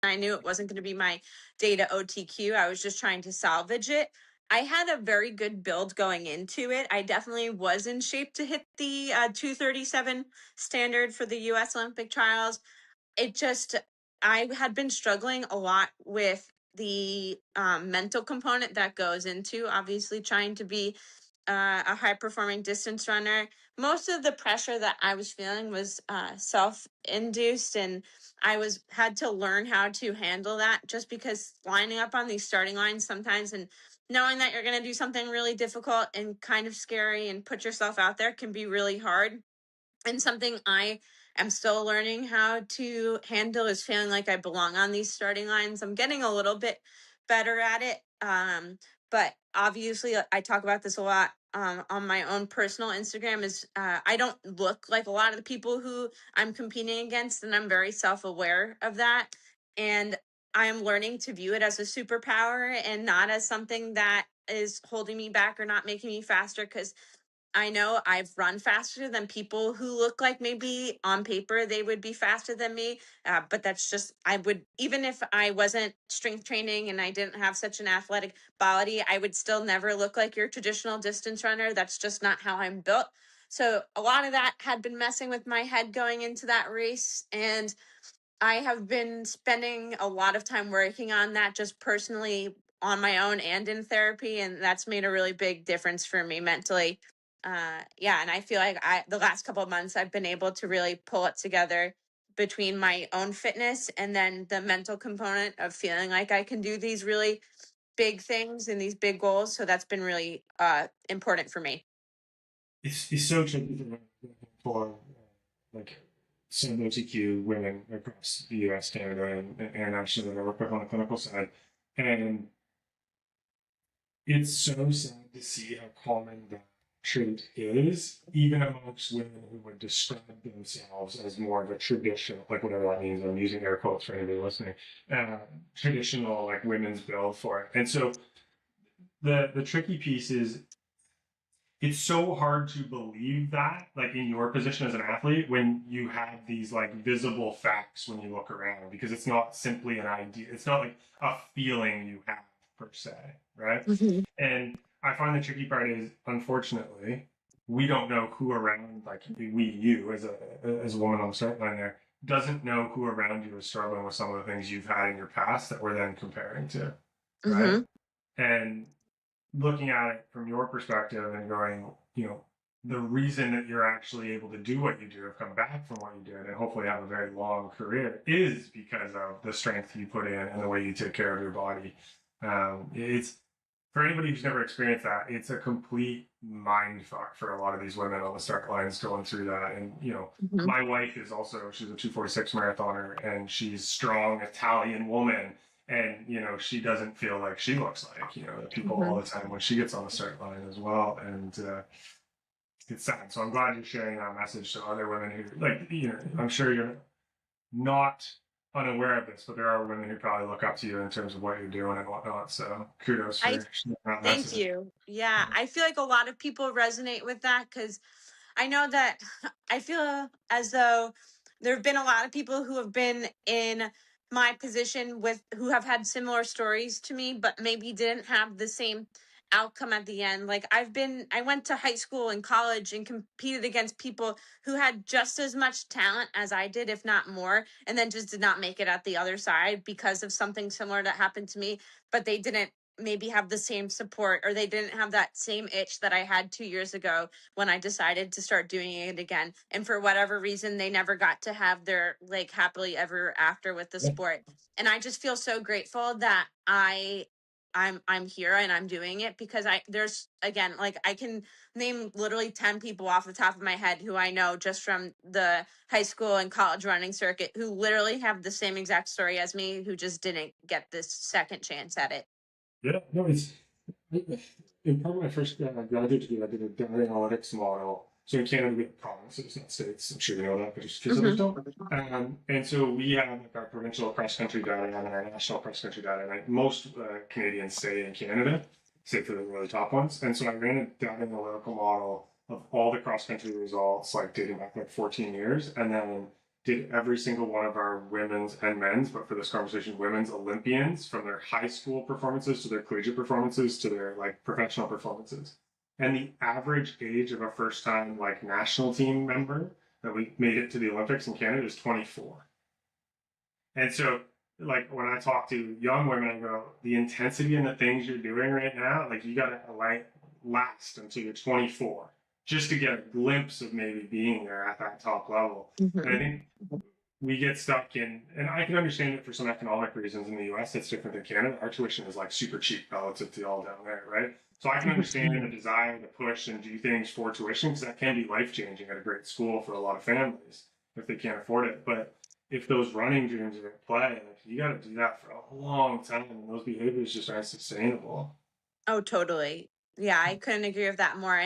I knew it wasn't going to be my day to OTQ. I was just trying to salvage it. I had a very good build going into it. I definitely was in shape to hit the 237 standard for the US Olympic trials. It just, I had been struggling a lot with the mental component that goes into obviously trying to be a high performing distance runner. Most of the pressure that I was feeling was self induced, and I was had to learn how to handle that, just because lining up on these starting lines sometimes and knowing that you're going to do something really difficult and kind of scary and put yourself out there can be really hard. And something I am still learning how to handle is feeling like I belong on these starting lines. I'm getting a little bit better at it. But obviously, I talk about this a lot on my own personal Instagram. Is I don't look like a lot of the people who I'm competing against, and I'm very self-aware of that. And I am learning to view it as a superpower and not as something that is holding me back or not making me faster, because I know I've run faster than people who look like maybe on paper they would be faster than me. But that's just, I would, even if I wasn't strength training and I didn't have such an athletic body, I would still never look like your traditional distance runner. That's just not how I'm built. So a lot of that had been messing with my head going into that race. And I have been spending a lot of time working on that just personally on my own and in therapy. And that's made a really big difference for me mentally. Yeah. And I feel like the last couple of months, I've been able to really pull it together between my own fitness and then the mental component of feeling like I can do these really big things and these big goals. So that's been really important for me. It's so tricky for like some LGBTQ women across the US, Canada, and internationally that I work with on the clinical side. And it's so sad to see how common that trait is, even amongst women who would describe themselves as more of a traditional, like whatever that means. I'm using air quotes for anybody listening. Uh, Traditional like women's build for it. And so the tricky piece is it's so hard to believe that, like in your position as an athlete, when you have these like visible facts when you look around, because it's not simply an idea. It's not like a feeling you have per se, right? Mhm. And I find the tricky part is, unfortunately, we don't know who around, like you as a woman on the start line there, doesn't know who around you is struggling with some of the things you've had in your past that we're then comparing to, right? Mhm. And looking at it from your perspective and going, the reason that you're actually able to do what you do, have come back from what you did, and hopefully have a very long career is because of the strength you put in and the way you take care of your body. It's for anybody who's never experienced that, it's a complete mind fuck for a lot of these women on the start lines going through that. And, Mhm. my wife is also, she's a 246 marathoner and she's strong Italian woman and she doesn't feel like she looks like the people all Mhm. the time when she gets on the start line as well. And it's sad. So I'm glad you're sharing that message to other women who like I'm sure you're not unaware of this, but there are women who probably look up to you in terms of what you're doing and whatnot. So kudos I for sharing that Thank message. you. Yeah, I feel like a lot of people resonate with that, because I know that I feel as though there have been a lot of people who have been in my position with who have had similar stories to me, but maybe didn't have the same outcome at the end. Like I went to high school and college and competed against people who had just as much talent as I did, if not more, and then just did not make it at the other side because of something similar that happened to me, but they didn't maybe have the same support, or they didn't have that same itch that I had 2 years ago when I decided to start doing it again. And for whatever reason, they never got to have their like happily ever after with the Yeah, sport. And I just feel so grateful that I'm here and I'm doing it, because there's again, like I can name literally 10 people off the top of my head who I know just from the high school and college running circuit who literally have the same exact story as me, who just didn't get this second chance at it. yeah, no, it's in part of my first graduate degree, I did a data analytics model. So in Canada, we have provinces, not states. I'm sure you know that, but just in case others Mm-hmm. don't. And so we have like our provincial cross country data and our national cross country data. And most Canadians stay in Canada, save for the really top ones. And so I ran a data analytical model of all the cross country results, like dating back like 14 years, and then did every single one of our women's and men's, but for this conversation, women's Olympians from their high school performances to their collegiate performances to their like professional performances. And the average age of a first time like national team member that we made it to the Olympics in Canada is 24. And so like when I talk to young women, I go, the intensity and the things you're doing right now, like you gotta like last until you're 24 just to get a glimpse of maybe being there at that top level. And I Mhm. think we get stuck in, and I can understand it for some economic reasons in the US, it's different than Canada. Our tuition is like super cheap relative to all down there, right? So I can understand the desire to push and do things for tuition because that can be life changing at a great school for a lot of families if they can't afford it. But if those running dreams are at play, like you got to do that for a long time, and those behaviors just aren't sustainable. Oh, totally. Yeah, I couldn't agree with that more.